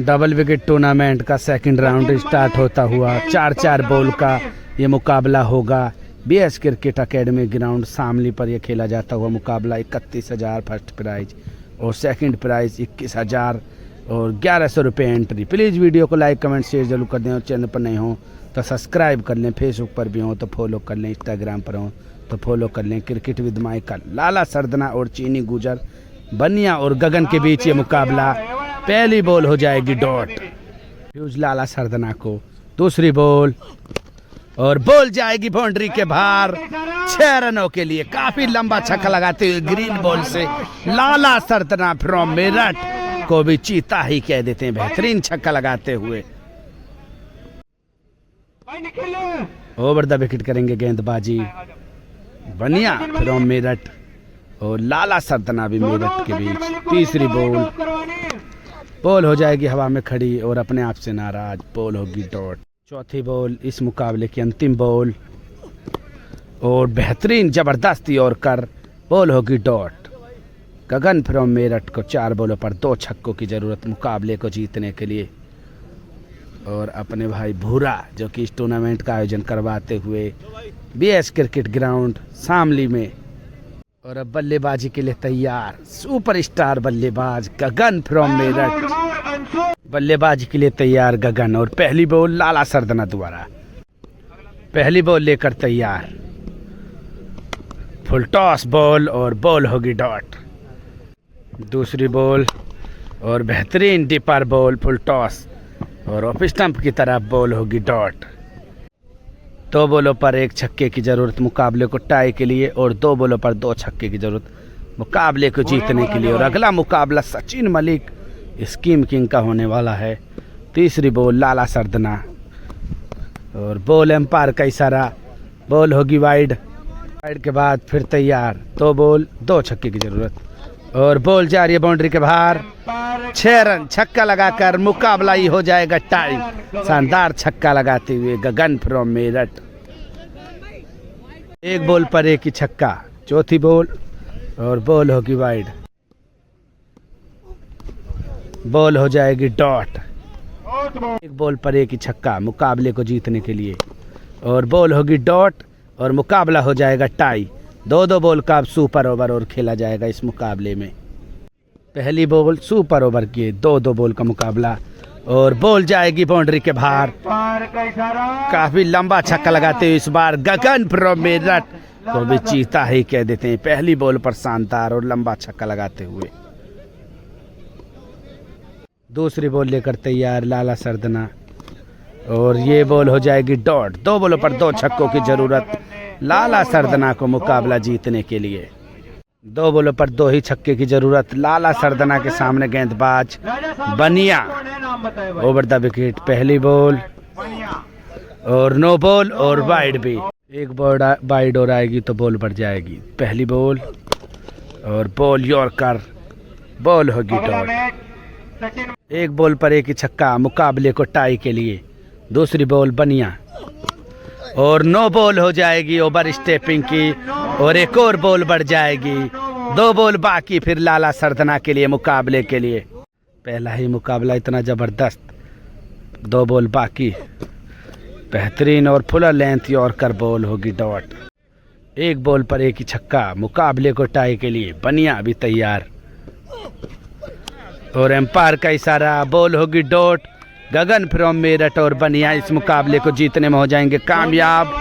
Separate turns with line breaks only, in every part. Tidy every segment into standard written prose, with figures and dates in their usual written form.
Double wicket tournament का second round start होता हुआ 4-4 बॉल का ये मुकाबला होगा। BS cricket academy ground Shamli पर यह खेला जाता हुआ मुकाबला 31,000 फर्स्ट प्राइज और सेकंड प्राइज 21,000 और 1,100 रुपये एंट्री। प्लीज़ वीडियो को लाइक कमेंट शेयर जरूर कर दें और चैनल पर नहीं हो तो सब्सक्राइब कर लें, फेसबुक पर भी हो तो फॉलो कर लें, इंस्टाग्राम पर हो तो फॉलो कर लें। क्रिकेट विद माइकल, लाला सरदना और चीनी गुजर, बनिया और गगन के बीच ये मुकाबला। पहली बॉल हो जाएगी डॉट फ्यूज लाला सरदना को। दूसरी बॉल और बॉल जाएगी बाउंड्री के बाहर 6 रनों के लिए। काफी लंबा छक्का लगाते हुए ग्रीन बॉल से लाला सरदना फ्रॉम मेरठ को भी चीता ही कह देते हैं, बेहतरीन छक्का लगाते हुए। ओवर द विकेट करेंगे गेंदबाजी बनिया फ्रॉम मेरठ और लाला सरदना भी मेरठ के बीच। तीसरी बॉल हो जाएगी हवा में खड़ी और अपने आप से नाराज, बॉल होगी डॉट। चौथी बॉल इस मुकाबले की अंतिम बॉल और बेहतरीन जबरदस्ती और कर बॉल होगी डॉट। गगन फ्रॉम मेरठ को 4 बॉलों पर 2 छक्कों की जरूरत मुकाबले को जीतने के लिए। और अपने भाई भूरा जो कि इस टूर्नामेंट का आयोजन करवाते हुए बीएस क्रिकेट ग्राउंड शामली में। और अब बल्लेबाजी के लिए तैयार सुपरस्टार बल्लेबाज गगन फ्रॉम मेरठ। बल्लेबाजी के लिए तैयार गगन और पहली बॉल लाला सरदना द्वारा। पहली बॉल लेकर तैयार, फुल टॉस बॉल और बॉल होगी डॉट। दूसरी बॉल और बेहतरीन डिपर बॉल, फुल टॉस और ऑफ स्टंप की तरफ बॉल होगी डॉट। 2 बॉलों पर 1 छक्के की जरूरत मुकाबले को टाई के लिए और 2 बॉलों पर 2 छक्के की जरूरत मुकाबले को जीतने के लिए। और अगला मुकाबला सचिन मलिक स्कीम किंग का होने वाला है। तीसरी बॉल लाला सरदना और बॉल एम्पायर का इशारा, बॉल होगी वाइड। वाइड के बाद फिर तैयार 2 बॉल 2 छक्के की जरूरत और बॉल जा रही है बाउंड्री के बाहर। 6 रन छक्का लगाकर मुकाबला ही हो जाएगा टाई। शानदार छक्का लगाते हुए गगन फ्रॉम मेरठ। 1 बॉल पर 1 ही छक्का। चौथी बॉल और बॉल होगी वाइड, बॉल हो जाएगी डॉट। 1 बॉल पर 1 ही छक्का मुकाबले को जीतने के लिए और बॉल होगी डॉट और मुकाबला हो जाएगा टाई। 2-2 बॉल का अब सुपर ओवर और खेला जाएगा इस मुकाबले में। पहली बॉल सुपर ओवर की 2-2 बॉल का मुकाबला और बॉल जाएगी बाउंड्री के बाहर। काफी लंबा छक्का लगाते हुए इस बार गगन फ्रॉम मेरठ को भी चीता ही कह देते हैं। पहली बॉल पर शानदार और लंबा छक्का लगाते हुए। दूसरी बॉल लेकर तैयार लाला सरदना और ये बॉल हो जाएगी डॉट। 2 बॉलों पर 2 छक्कों की जरूरत लाला सरदना को मुकाबला जीतने के लिए। 2 बॉलों पर 2 ही छक्के की जरूरत। लाला सरदना के सामने गेंदबाज बनिया। ओवर द विकेट पहली बॉल और नो बॉल और वाइड भी। 1 बॉल वाइड और आएगी तो बॉल बढ़ जाएगी। पहली बॉल और बॉल यॉर्कर, बॉल होगी डॉट। 1 बॉल पर 1 ही छक्का मुकाबले को टाई के लिए। दूसरी बॉल बनिया और नो बॉल हो जाएगी ओवर स्टेपिंग की और 1 और बॉल बढ़ जाएगी। 2 बॉल बाकी फिर लाला सरदना के लिए मुकाबले के लिए। पहला ही मुकाबला इतना जबरदस्त, 2 बॉल बाकी। बेहतरीन और फुल लेंथ यॉर्कर, बॉल होगी डॉट। 1 बॉल पर 1 ही छक्का मुकाबले को टाई के लिए। बनिया भी तैयार और एम्पायर का इशारा, बॉल होगी डॉट। गगन फ्रॉम मेरठ और बनिया इस मुकाबले को जीतने में हो जाएंगे कामयाब।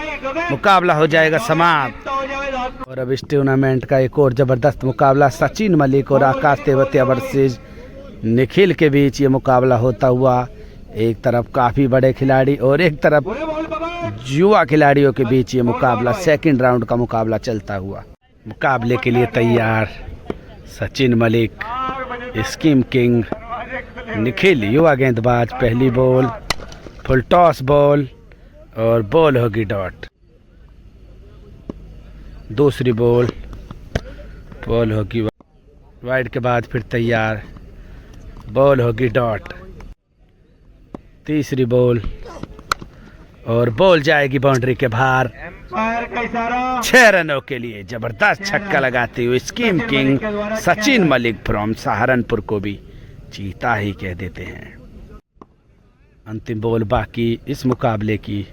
मुकाबला हो जाएगा समाप्त। और अब इस टूर्नामेंट का एक और जबरदस्त मुकाबला सचिन मलिक और आकाश तेवतिया वर्सेस निखिल के बीच ये मुकाबला होता हुआ। एक तरफ काफी बड़े खिलाड़ी और एक तरफ युवा खिलाड़ियों के बीच ये मुकाबला सेकंड राउंड का मुकाबला चलता हुआ। मुकाबले के लिए तैयार सचिन मलिक, स्कीम किंग निखिल युवा गेंदबाज। पहली बॉल फुल टॉस बॉल और बॉल होगी डॉट। दूसरी बॉल होगी वाइड के बाद फिर तैयार, बॉल होगी डॉट। तीसरी बॉल और बॉल जाएगी बाउंड्री के बाहर 6 रनों के लिए। जबरदस्त छक्का लगाते हुए scheme king Sachin Malik from Saharanpur को भी चीता ही कह देते हैं। अंतिम बॉल बाकी इस मुकाबले की।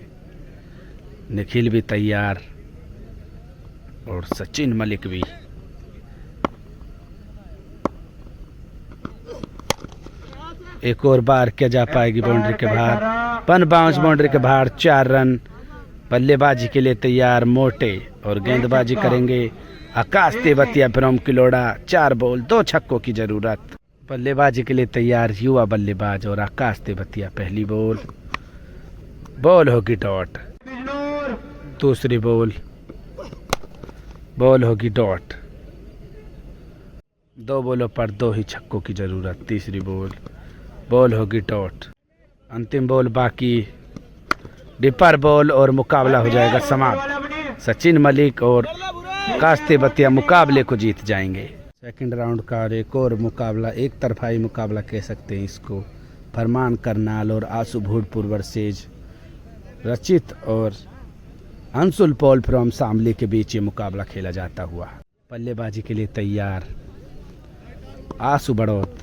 निखिल भी तैयार और सचिन मलिक भी। एक और बार क्या जा पाएगी बाउंड्री के बाहर। पन बाउंस बाउंड्री के बाहर 4 रन। बल्लेबाजी के लिए तैयार मोटे और गेंदबाजी करेंगे आकाश तेवतिया फ्रॉम किलोड़ा। 4 बॉल 2 छक्कों की जरूरत। बल्लेबाजी के लिए तैयार युवा बल्लेबाज और आकाश तेवतिया। पहली बॉल बॉल होगी डॉट। दूसरी बॉल बॉल होगी डॉट। 2 बॉलों पर 2 ही छक्कों की जरूरत। तीसरी बॉल बॉल होगी डॉट। अंतिम बॉल बाकी। डिपर बॉल और मुकाबला हो जाएगा समाप्त। सचिन मलिक और आकाश तेवतिया मुकाबले को जीत जाएंगे। सेकंड राउंड का एक और मुकाबला, एक तरफाई मुकाबला कह सकते हैं इसको। फरमान करनाल और आशु भूटपुर वर्सेज रचित और अंशुल पॉल फ्रॉम शामली के बीच ये मुकाबला खेला जाता हुआ। बल्लेबाजी के लिए तैयार आशु बड़ौत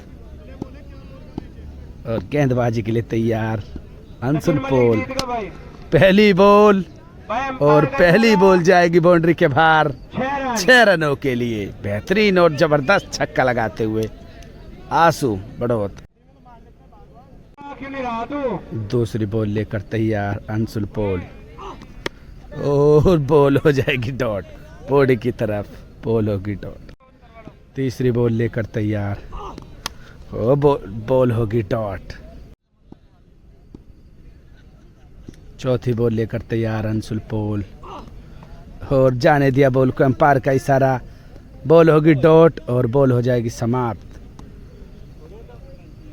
और गेंदबाजी के लिए तैयार अंशुल पॉल। पहली बॉल और पहली बॉल जाएगी बाउंड्री के बाहर 6 रनों के लिए। बेहतरीन और जबरदस्त छक्का लगाते हुए आशु बड़ौत। दूसरी बॉल लेकर तैयार अंशुल पॉल और बॉल हो जाएगी डॉट। बॉडी की तरफ बॉल होगी डॉट। तीसरी बॉल लेकर तैयार और बॉल होगी डॉट। चौथी बॉल लेकर तैयार अंशुल पॉल और जाने दिया बॉल को अंपायर का इशारा। बॉल होगी डॉट और बॉल हो जाएगी समाप्त।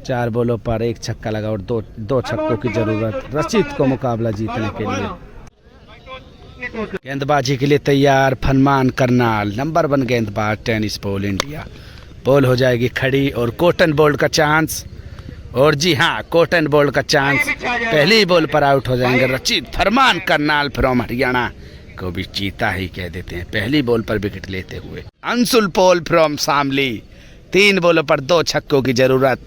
4 बॉलों पर 1 छक्का लगा और दो छक्कों की जरूरत रचित को मुकाबला जीतने के लिए। गेंदबाजी के लिए तैयार फरमान करनाल। नंबर 1 गेंदबाज टेनिस बॉल इंडिया। बॉल हो जाएगी खड़ी और कॉटन बॉल का चांस। और जी हाँ, कॉटन बॉल का चांस। पहली बॉल पर आउट हो जाएंगे रचित। फरमान करनाल फ्रॉम हरियाणा को भी चीता ही कह देते हैं। पहली बॉल पर विकेट लेते हुए अंशुल पॉल फ्रॉम शामली। 3 बॉलों पर 2 छक्कों की जरूरत।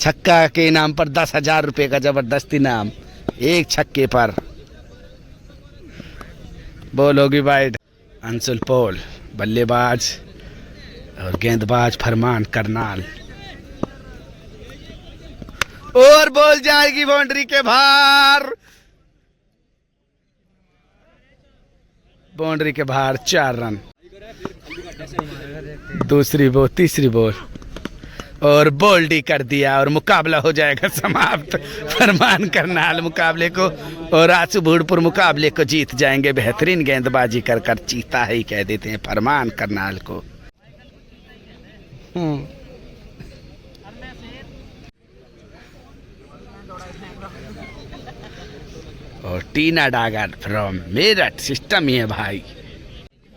छक्का के इनाम पर 10,000 रुपए का जबरदस्त इनाम। 1 छक्के पर बॉल होगी वाइड। अंशुल पॉल बल्लेबाज और गेंदबाज फरमान करनाल और बॉल जाएगी बाउंड्री के बाहर। बाउंड्री के बाहर 4 रन। दूसरी बॉल तीसरी बॉल और बोल्डी कर दिया और मुकाबला हो जाएगा समाप्त। फरमान करनाल मुकाबले को और आशु भूटपुर मुकाबले को जीत जाएंगे। बेहतरीन गेंदबाजी कर कर चीता ही कह देते हैं फरमान करनाल को। और टीना डागर फ्रॉम मेरठ सिस्टम ही है भाई।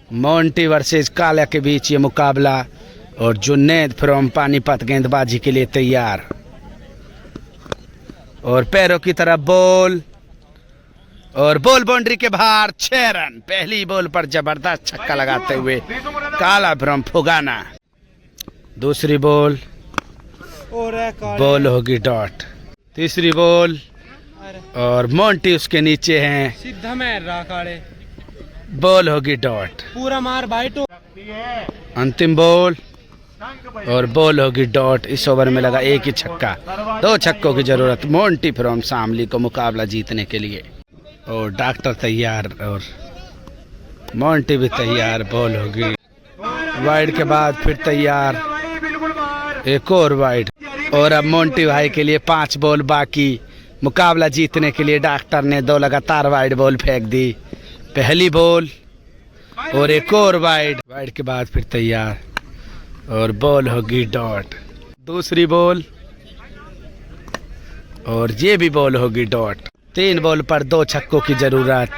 मोंटी वर्सेस काला के बीच ये मुकाबला और जुन्नैद फ्रॉम पानीपत गेंदबाजी के लिए तैयार। और पैरों की तरफ बॉल और बॉल बाउंड्री के बाहर 6 रन। पहली बॉल पर जबरदस्त छक्का लगाते हुए काला फ्रॉम फुगाना। दूसरी बॉल बॉल होगी डॉट। तीसरी बॉल और मोंटी उसके नीचे हैं। बॉल होगी डॉट।
पूरा मार बाइटो।
अंतिम बॉल और बॉल होगी डॉट। इस ओवर में लगा 1 ही छक्का। 2 छक्कों की जरूरत मोंटी फ्रॉम शामली को मुकाबला जीतने के लिए। और डॉक्टर तैयार और मोंटी भी तैयार। बॉल होगी वाइड के बाद फिर तैयार एक और वाइड। और अब मोंटी भाई के लिए 5 बॉल बाकी। मुकाबला जीतने के लिए डॉक्टर ने 2 लगातार वाइड बॉल फेंक दी। पहली बॉल और एक और वाइड। वाइड के बाद फिर तैयार और बॉल होगी डॉट। दूसरी बॉल और ये भी बॉल होगी डॉट। 3 बॉल पर 2 छक्कों की जरूरत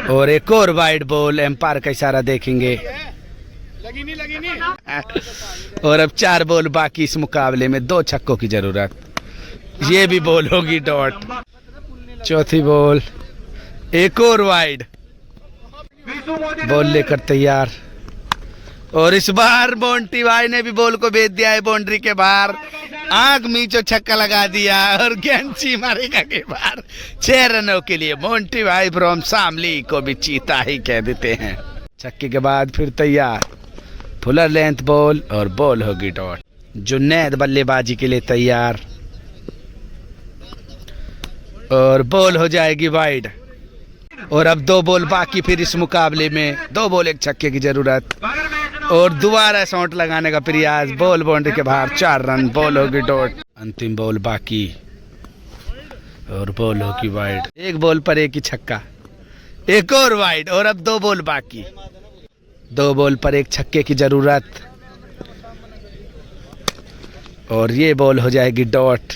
और एक और वाइड बॉल। एम्पायर का इशारा देखेंगे। और अब 4 बॉल बाकी इस मुकाबले में 2 छक्कों की जरूरत। ये भी बॉल होगी डॉट। चौथी बॉल एक और वाइड। बॉल लेकर तैयार और इस बार मोंटी भाई ने भी बॉल को भेज दिया है बाउंड्री के बाहर, आंख मीचो छक्का लगा दिया और गेंद सीमा रेखा के बाहर 6 रनों के लिए मोंटी भाई फ्रॉम शामली को भी चीता ही कह देते हैं। छक्के के बाद फिर तैयार, फुलर लेंथ बॉल और बॉल होगी डॉट। जुन्नैद बल्लेबाजी के लिए तैयार और बॉल हो जाएगी वाइड। और अब 2 बॉल बाकी फिर इस मुकाबले में, 2 बॉल 1 छक्के की जरूरत और दोबारा शॉट लगाने का प्रयास, बॉल बाउंड्री के बाहर 4 रन, बॉल होगी डॉट। अंतिम बॉल बाकी और बॉल होगी वाइड। 1 बॉल पर 1 ही छक्का, एक और वाइड और अब 2 बॉल बाकी, 2 बॉल पर 1 छक्के की जरूरत और ये बॉल हो जाएगी डॉट।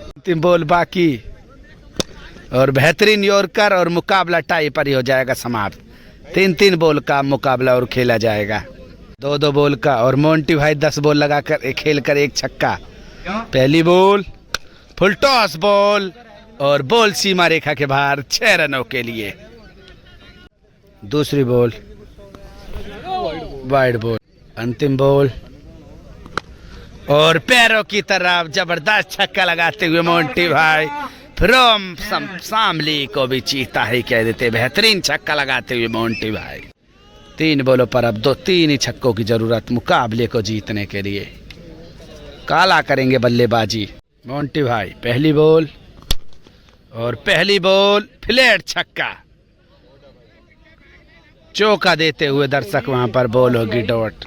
अंतिम बॉल बाकी और बेहतरीन यॉर्कर और मुकाबला टाई पर ही हो जाएगा समाप्त। 3-3 बॉल का मुकाबला और खेला जाएगा, 2-2 बॉल का। और मोंटी भाई 10 बॉल लगाकर खेल कर 1 छक्का। पहली बॉल फुल टॉस बॉल और बॉल सीमा रेखा के बाहर 6 रनों के लिए। दूसरी बॉल वाइड बॉल, अंतिम बॉल और पैरों की तरफ जबरदस्त छक्का लगाते हुए मोंटी भाई फ्रॉम शामली को भी चीता ही कह देते। बेहतरीन छक्का लगाते हुए मोंटी भाई। 3 बॉलों पर अब 3 ही छक्कों की जरूरत मुकाबले को जीतने के लिए। काला करेंगे बल्लेबाजी मोंटी भाई। पहली बॉल और पहली बॉल फ्लैट छक्का, चौका देते हुए दर्शक वहां पर बॉल होगी डॉट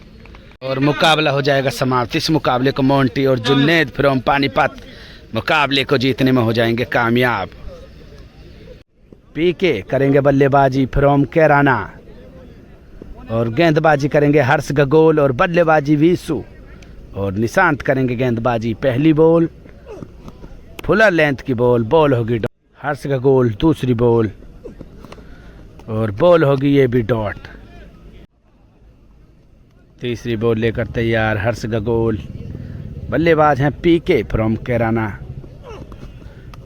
और मुकाबला हो जाएगा समाप्त। इस मुकाबले को मोंटी और जुन्नैद फ्रॉम पानीपत मुकाबले को जीतने में हो जाएंगे कामयाब। पीके करेंगे बल्लेबाजी फ्रॉम कैराना और गेंदबाजी करेंगे हर्ष गगोल और बल्लेबाजी वीसू और निशांत करेंगे गेंदबाजी। पहली बॉल फुलर लेंथ की बॉल, बॉल होगी डॉट। हर्ष गगोल दूसरी बॉल और बॉल होगी ये भी डॉट। तीसरी बॉल लेकर तैयार हर्ष गगोल, बल्लेबाज हैं पीके फ्रॉम कैराना,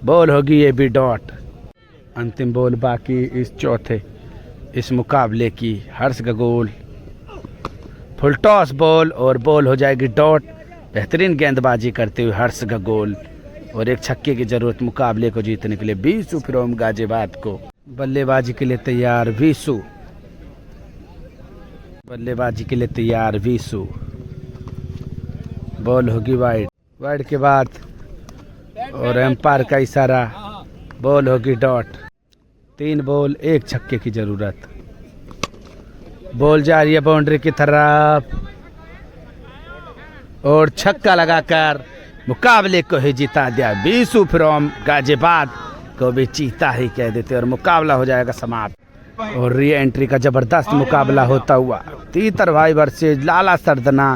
बॉल होगी ये भी डॉट। अंतिम बॉल बाकी इस मुकाबले की। हर्ष गगोल फुल टॉस बॉल और बॉल हो जाएगी डॉट। बेहतरीन गेंदबाजी करते हुए हर्ष गगोल और 1 छक्के की जरूरत मुकाबले को जीतने के लिए। वीसू फ्रॉम गाजियाबाद को बल्लेबाजी के लिए तैयार वीसू, बल्लेबाजी के लिए तैयार वीसू, बॉल होगी वाइड। वाइड के बाद और एम्पायर का इशारा, बॉल होगी डॉट। 3 बॉल 1 छक्के की जरूरत। बॉल जा रही है बाउंड्री की तरफ और छक्का लगाकर मुकाबले को ही जिता दिया। वीसू फ्रॉम गाजियाबाद को भी चीता ही कह देते और मुकाबला हो जाएगा समाप्त। और री एंट्री का जबरदस्त मुकाबला होता हुआ तीतर भाई वर्सेज लाला सरदना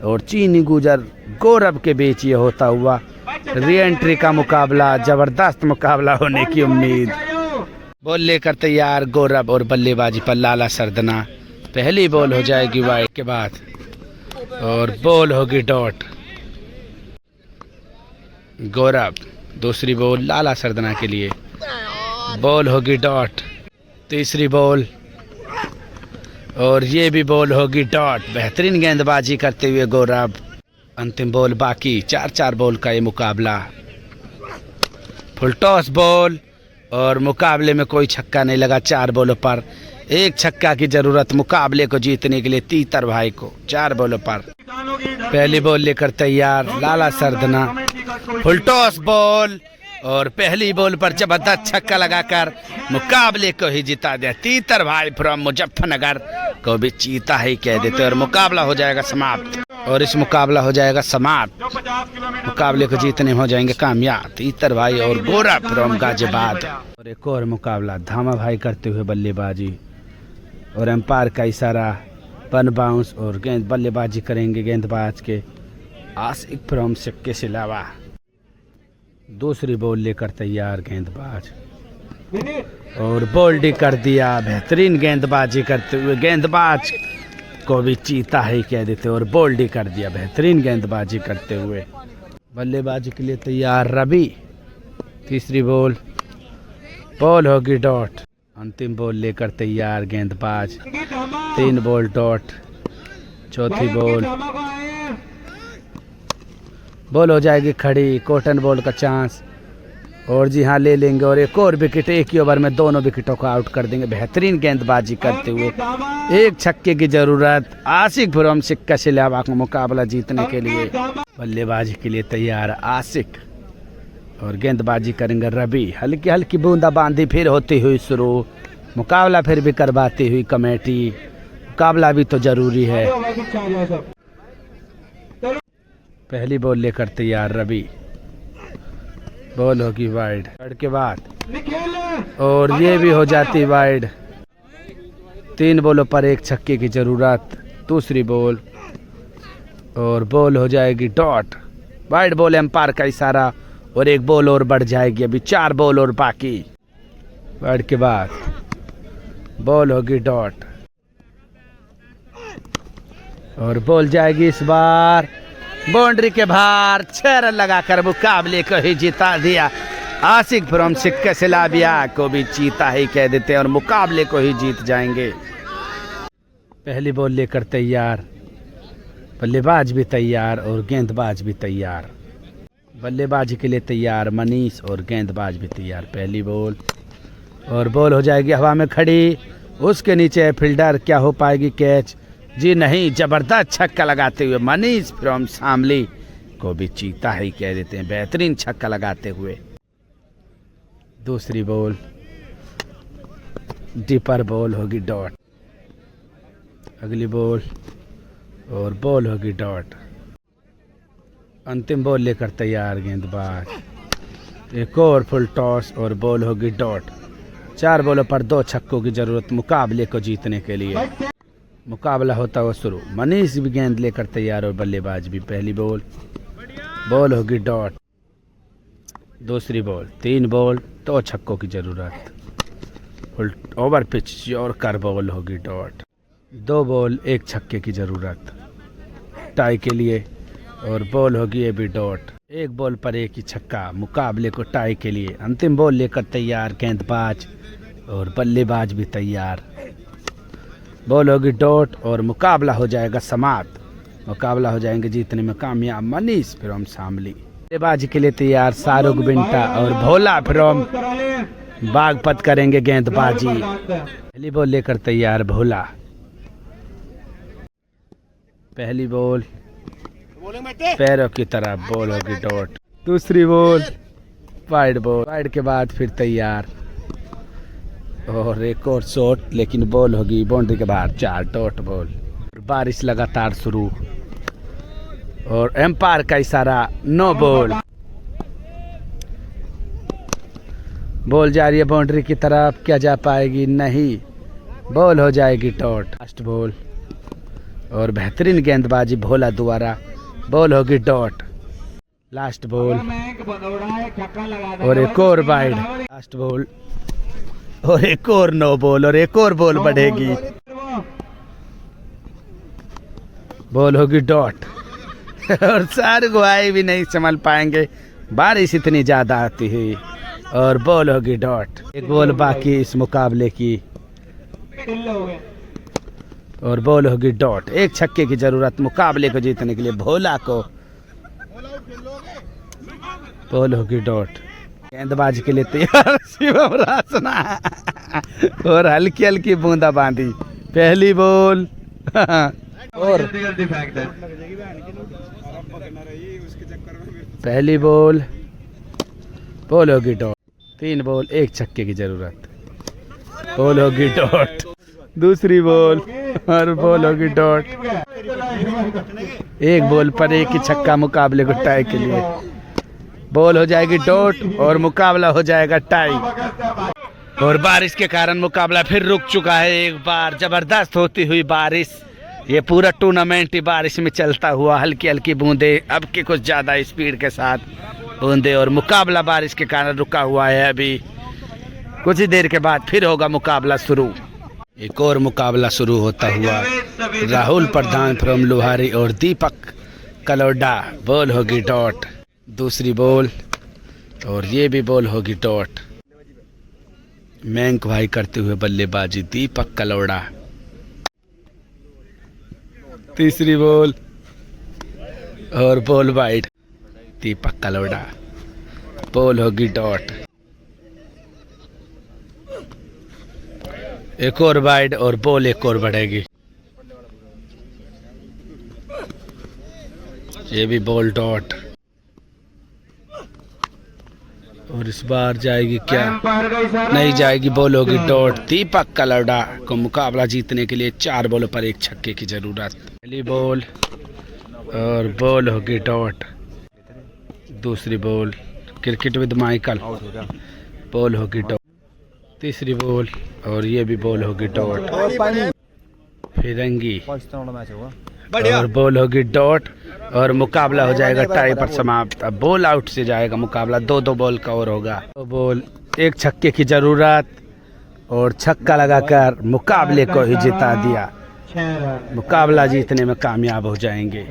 और चीनी गुजर गौरव के बीच ये होता हुआ री एंट्री का मुकाबला, जबरदस्त मुकाबला होने की उम्मीद। बॉल लेकर तैयार गौरव और बल्लेबाजी पर लाला सरदना। पहली बॉल हो जाएगी वाइड के बाद और बॉल होगी डॉट। गौरव दूसरी बॉल लाला सरदना के लिए, बॉल होगी डॉट। तीसरी बॉल और ये भी बॉल होगी डॉट। बेहतरीन गेंदबाजी करते हुए गौरव। अंतिम बॉल बाकी, 4-4 बॉल का ये मुकाबला। फुल टॉस बॉल और मुकाबले में कोई छक्का नहीं लगा। 4 बॉलों पर 1 छक्का की जरूरत मुकाबले को जीतने के लिए तीतर भाई को। 4 बॉलों पर पहली बॉल लेकर तैयार लाला सरदना। फुल टॉस बॉल और पहली बॉल पर जबरदस्त छक्का लगाकर मुकाबले को ही जिता दिया। तीतर भाई फ्रॉम मुजफ्फरनगर को भी चीता ही कह देते और मुकाबला हो जाएगा समाप्त। और इस मुकाबला हो जाएगा समाप्त, मुकाबले को जीतने हो जाएंगे कामयाब तीतर भाई और गौरव फ्रॉम गाजियाबाद। और एक और मुकाबला धामा भाई करते हुए बल्लेबाजी और एम्पायर का इशारा, वन बाउंस और गेंद बल्लेबाजी करेंगे गेंदबाज के आशिक फ्रॉम सिक्के से अलावा। दूसरी बॉल लेकर तैयार गेंदबाज और बोल्डी कर दिया। बेहतरीन गेंदबाजी करते हुए गेंदबाज को भी चीता ही कह देते और बोल्डी कर दिया बेहतरीन गेंदबाजी करते हुए। बल्लेबाजी के लिए तैयार रवि। तीसरी बॉल, बॉल होगी डॉट। अंतिम बॉल लेकर तैयार गेंदबाज। 3 बॉल डॉट। चौथी बॉल हो जाएगी खड़ी। कॉटन बॉल का चांस और जी हाँ ले लेंगे और एक और विकेट। एक ही ओवर में दोनों विकेटों को आउट कर देंगे। बेहतरीन गेंदबाजी करते हुए एक छक्के की जरूरत। आशिक फ्रॉम सिक्का सिलावा का मुकाबला जीतने के लिए बल्लेबाजी के लिए तैयार आशिक और गेंदबाजी करेंगे रवि। हल्की हल्की बूंदाबांदी फिर होती हुई शुरू। मुकाबला फिर भी करवाती हुई कमेटी। मुकाबला भी तो जरूरी है। पहली बॉल लेकर तैयार रवि। बॉल होगी वाइड के बाद और ये भी हो जाती वाइड। 3 बॉलों पर एक छक्के की जरूरत। दूसरी बॉल और बॉल हो जाएगी डॉट। वाइड बॉल एम्पायर का इशारा और एक बॉल और बढ़ जाएगी। अभी 4 बॉल और बाकी। वाइड के बाद बॉल होगी डॉट और बॉल जाएगी इस बार बाउंड्री के बाहर। 6 रन लगाकर मुकाबले को ही जिता दिया। आशिक फ्रॉम सिक्का सिलाविया को भी जीता ही कह देते हैं और मुकाबले को ही जीत जाएंगे। पहली बॉल लेकर तैयार। बल्लेबाज भी तैयार और गेंदबाज भी तैयार। बल्लेबाजी के लिए तैयार मनीष और गेंदबाज भी तैयार। पहली बॉल और बॉल हो जाएगी हवा में खड़ी। उसके नीचे फील्डर। क्या हो पाएगी कैच? जी नहीं। जबरदस्त छक्का लगाते हुए मनीष फ्रॉम शामली को भी चीता ही कह देते हैं। बेहतरीन छक्का लगाते हुए। दूसरी बॉल डीपर बॉल होगी डॉट। अगली बॉल और बॉल होगी डॉट। अंतिम बॉल लेकर तैयार गेंदबाज। एक और फुल टॉस और बॉल होगी डॉट। 4 बॉलों पर 2 छक्कों की जरूरत मुकाबले को जीतने के लिए। मुकाबला होता हुआ शुरू। मनीष भी गेंद लेकर तैयार और बल्लेबाज भी। पहली बॉल होगी डॉट। दूसरी बॉल। 3 बॉल 2 छक्कों की जरूरत। फुल ओवर पिच और कर बॉल होगी डॉट। 2 बॉल 1 छक्के की जरूरत टाई के लिए और बॉल होगी ये भी डॉट। 1 बॉल पर 1 ही छक्का मुकाबले को टाई के लिए। अंतिम बॉल लेकर तैयार गेंदबाज और बल्लेबाज भी तैयार। बॉल होगी डॉट और मुकाबला हो जाएगा समाप्त। मुकाबला हो जाएंगे जीतने में कामयाब मनीष फ्रॉम शामली। बल्लेबाजी के लिए तैयार शाहरुख बिंटा और भोला फ्रॉम बागपत करेंगे गेंदबाजी। पहली बॉल लेकर तैयार भोला। पहली बॉल पैरों की तरफ बॉल होगी डॉट। दूसरी बॉल वाइड बॉल। वाइड के बाद फिर तैयार और एक और शॉट लेकिन बॉल होगी बाउंड्री के बाहर। 4 डॉट बॉल। बारिश लगातार शुरू और एम्पायर का इशारा नो बॉल। बॉल जा रही है बाउंड्री की तरफ। क्या जा पाएगी? नहीं। बॉल हो जाएगी डॉट। लास्ट बॉल और बेहतरीन गेंदबाजी भोला द्वारा। बॉल होगी डॉट। लास्ट बॉल और एक और वाइड। लास्ट बॉल और एक और नो बॉल और एक और बॉल बढ़ेगी। बॉल होगी डॉट और 4 गुआई भी नहीं संभल पाएंगे। बारिश इतनी ज्यादा आती हुई और बॉल होगी डॉट। 1 बॉल बाकी इस मुकाबले की और बॉल होगी डॉट। 1 छक्के की जरूरत मुकाबले को जीतने के लिए भोला को। बॉल होगी डॉट। गेंदबाजी के लिए तैयार शिवम रासना और हल्की हल्की बूंदाबांदी। पहली बॉल और पहली बॉल होगी डॉट। 3 बॉल 1 छक्के की जरूरत। बॉल होगी डॉट। दूसरी बॉल और बॉल होगी डॉट। 1 बॉल पर 1 ही छक्का मुकाबले को टाई के लिए। बॉल हो जाएगी डॉट और मुकाबला हो जाएगा टाई। और बारिश के कारण मुकाबला फिर रुक चुका है। एक बार जबरदस्त होती हुई बारिश। ये पूरा टूर्नामेंट ही बारिश में चलता हुआ। हल्की हल्की बूंदे अब की कुछ ज्यादा स्पीड के साथ बूंदे और मुकाबला बारिश के कारण रुका हुआ है। अभी कुछ ही देर के बाद फिर होगा मुकाबला शुरू। एक और मुकाबला शुरू होता हुआ। राहुल प्रधान फ्रॉम लोहारी और दीपक कलोडा। बॉल होगी डॉट। दूसरी बॉल और ये भी बॉल होगी डॉट मैंक भाई करते हुए बल्लेबाजी, दीपक कलौड़ा। तीसरी बॉल और बॉल वाइड, दीपक कलौड़ा। बॉल होगी डॉट। एक और वाइड और बॉल एक और बढ़ेगी। ये भी बॉल डॉट और इस बार जाएगी क्या? नहीं जाएगी, बॉल होगी डॉट। दीपक कलौड़ा को मुकाबला जीतने के लिए 4 बॉलों पर 1 छक्के की जरूरत। पहली बॉल और बॉल होगी डॉट। दूसरी ball, cricket with Michael, ball होगी डॉट। तीसरी बॉल और ये भी बॉल होगी डॉट। फिरंगी और बॉल होगी डॉट और मुकाबला हो जाएगा टाई पर समाप्त। अब बॉल आउट से जाएगा मुकाबला, 2-2 बॉल का और होगा। 2 बॉल 1 छक्के की जरूरत और छक्का लगाकर मुकाबले को ही जिता दिया। मुकाबला जीतने में कामयाब हो जाएंगे।